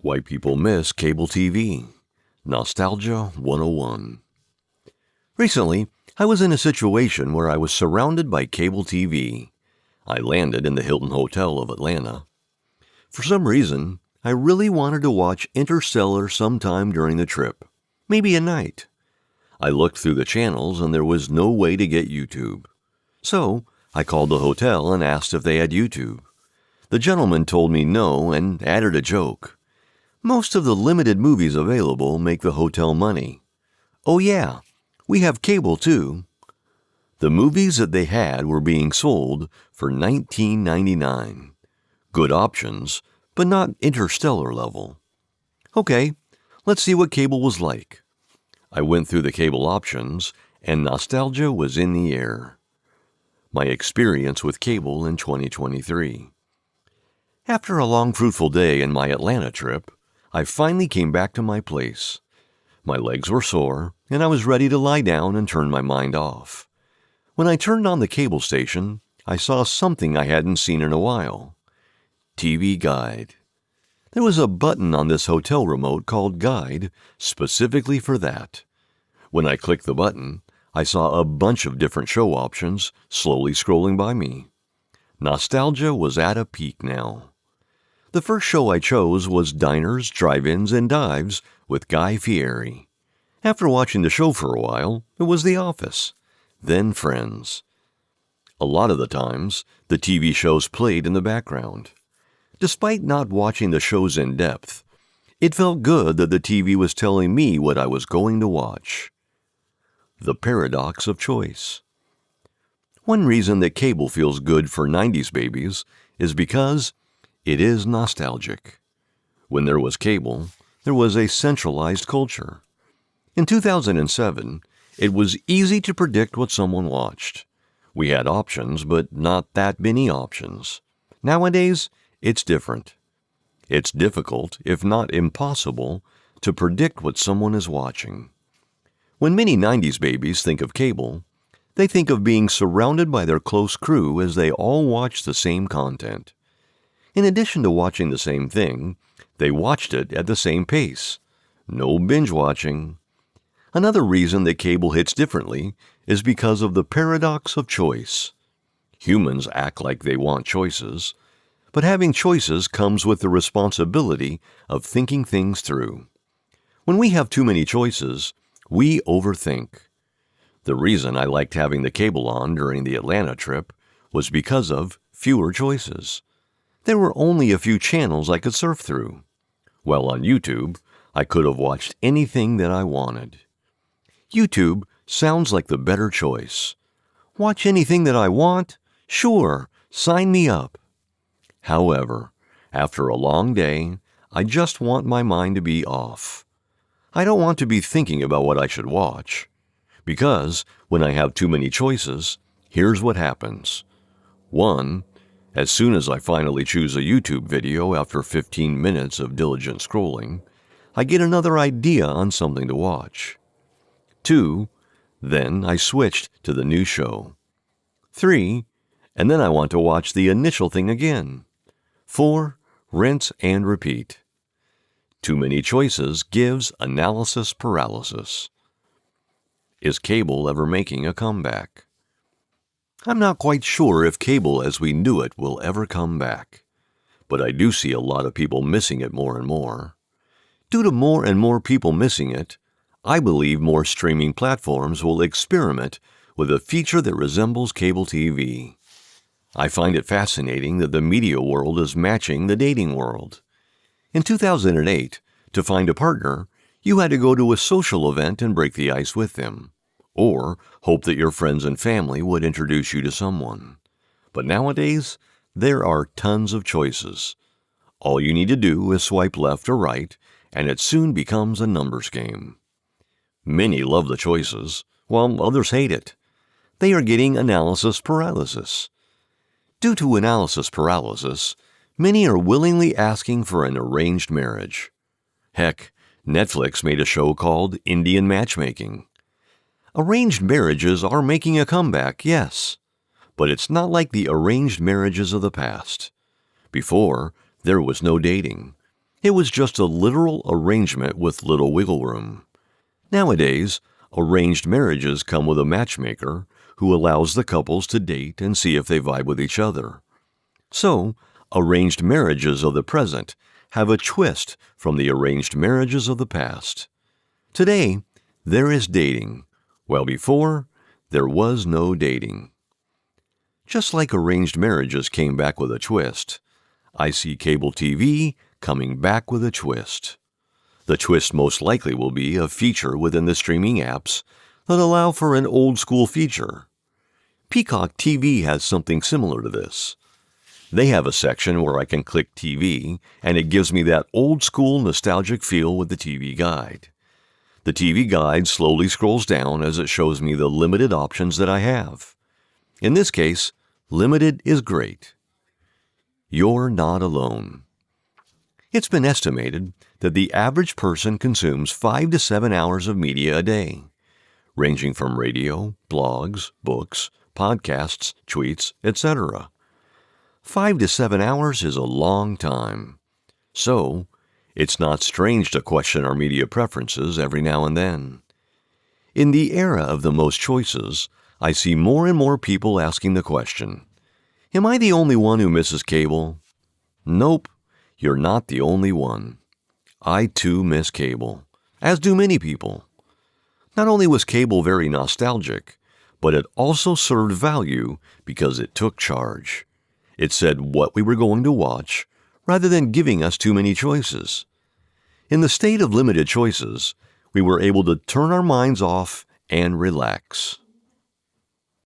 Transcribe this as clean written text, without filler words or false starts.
Why People Miss Cable TV. Nostalgia 101. Recently, I was in a situation where I was surrounded by cable TV. I landed in the Hilton Hotel of Atlanta. For some reason, I really wanted to watch Interstellar sometime during the trip, maybe at night. I looked through the channels and there was no way to get YouTube. So, I called the hotel and asked if they had YouTube. The gentleman told me no and added a joke. Most of the limited movies available make the hotel money. Oh yeah, we have cable too. The movies that they had were being sold for $19.99. Good options, but not Interstellar level. Okay, let's see what cable was like. I went through the cable options, and nostalgia was in the air. My experience with cable in 2023. After a long fruitful day in my Atlanta trip, I finally came back to my place. My legs were sore, and I was ready to lie down and turn my mind off. When I turned on the cable station, I saw something I hadn't seen in a while. TV Guide. There was a button on this hotel remote called Guide, specifically for that. When I clicked the button, I saw a bunch of different show options slowly scrolling by me. Nostalgia was at a peak now. The first show I chose was Diners, Drive-Ins, and Dives with Guy Fieri. After watching the show for a while, it was The Office, then Friends. A lot of the times, the TV shows played in the background. Despite not watching the shows in depth, it felt good that the TV was telling me what I was going to watch. The paradox of choice. One reason that cable feels good for 90s babies is because it is nostalgic. When there was cable, there was a centralized culture. In 2007, it was easy to predict what someone watched. We had options, but not that many options. Nowadays, it's different. It's difficult, if not impossible, to predict what someone is watching. When many 90s babies think of cable, they think of being surrounded by their close crew as they all watch the same content. In addition to watching the same thing, they watched it at the same pace. No binge watching. Another reason that cable hits differently is because of the paradox of choice. Humans act like they want choices, but having choices comes with the responsibility of thinking things through. When we have too many choices, we overthink. The reason I liked having the cable on during the Atlanta trip was because of fewer choices. There were only a few channels I could surf through. While on YouTube, I could have watched anything that I wanted. YouTube sounds like the better choice. Watch anything that I want? Sure, sign me up. However, after a long day, I just want my mind to be off. I don't want to be thinking about what I should watch. Because when I have too many choices, here's what happens. 1. As soon as I finally choose a YouTube video after 15 minutes of diligent scrolling, I get another idea on something to watch. 2. Then I switched to the new show. 3. And then I want to watch the initial thing again. 4. Rinse and repeat. Too many choices gives analysis paralysis. Is cable ever making a comeback? I'm not quite sure if cable as we knew it will ever come back, but I do see a lot of people missing it more and more. Due to more and more people missing it, I believe more streaming platforms will experiment with a feature that resembles cable TV. I find it fascinating that the media world is matching the dating world. In 2008, to find a partner, you had to go to a social event and break the ice with them, or hope that your friends and family would introduce you to someone. But nowadays, there are tons of choices. All you need to do is swipe left or right, and it soon becomes a numbers game. Many love the choices, while others hate it. They are getting analysis paralysis. Due to analysis paralysis, many are willingly asking for an arranged marriage. Heck, Netflix made a show called Indian Matchmaking. Arranged marriages are making a comeback, yes, but it's not like the arranged marriages of the past. Before, there was no dating. It was just a literal arrangement with little wiggle room. Nowadays, arranged marriages come with a matchmaker who allows the couples to date and see if they vibe with each other. So, arranged marriages of the present have a twist from the arranged marriages of the past. Today, there is dating, while before, there was no dating. Just like arranged marriages came back with a twist, I see cable TV coming back with a twist. The twist most likely will be a feature within the streaming apps that allow for an old-school feature. Peacock TV has something similar to this. They have a section where I can click TV, and it gives me that old-school nostalgic feel with the TV guide. The TV guide slowly scrolls down as it shows me the limited options that I have. In this case, limited is great. You're not alone. It's been estimated that the average person consumes 5 to 7 hours of media a day, ranging from radio, blogs, books, podcasts, tweets, etc. 5 to 7 hours is a long time. So, it's not strange to question our media preferences every now and then. In the era of the most choices, I see more and more people asking the question, am I the only one who misses cable? Nope, you're not the only one. I too miss cable, as do many people. Not only was cable very nostalgic, but it also served value because it took charge. It said what we were going to watch, rather than giving us too many choices. In the state of limited choices, we were able to turn our minds off and relax.